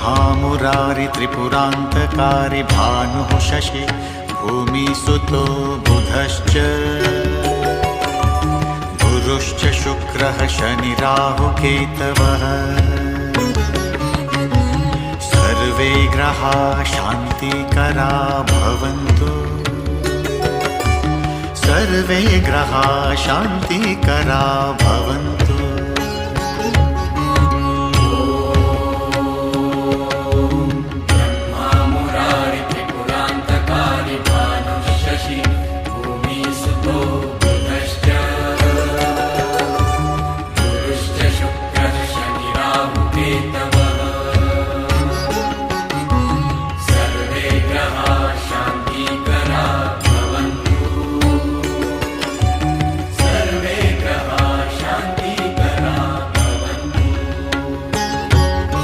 महामुरारि त्रिपुरान्तकारी भानुः शशि भूमिसुतो बुधश्च गुरुश्च शुक्रः शनिराहुकेतवः सर्वे ग्रहाः शान्तिकरा भवन्तु सर्वे ग्रहाः शान्तिकरा भवन्तु।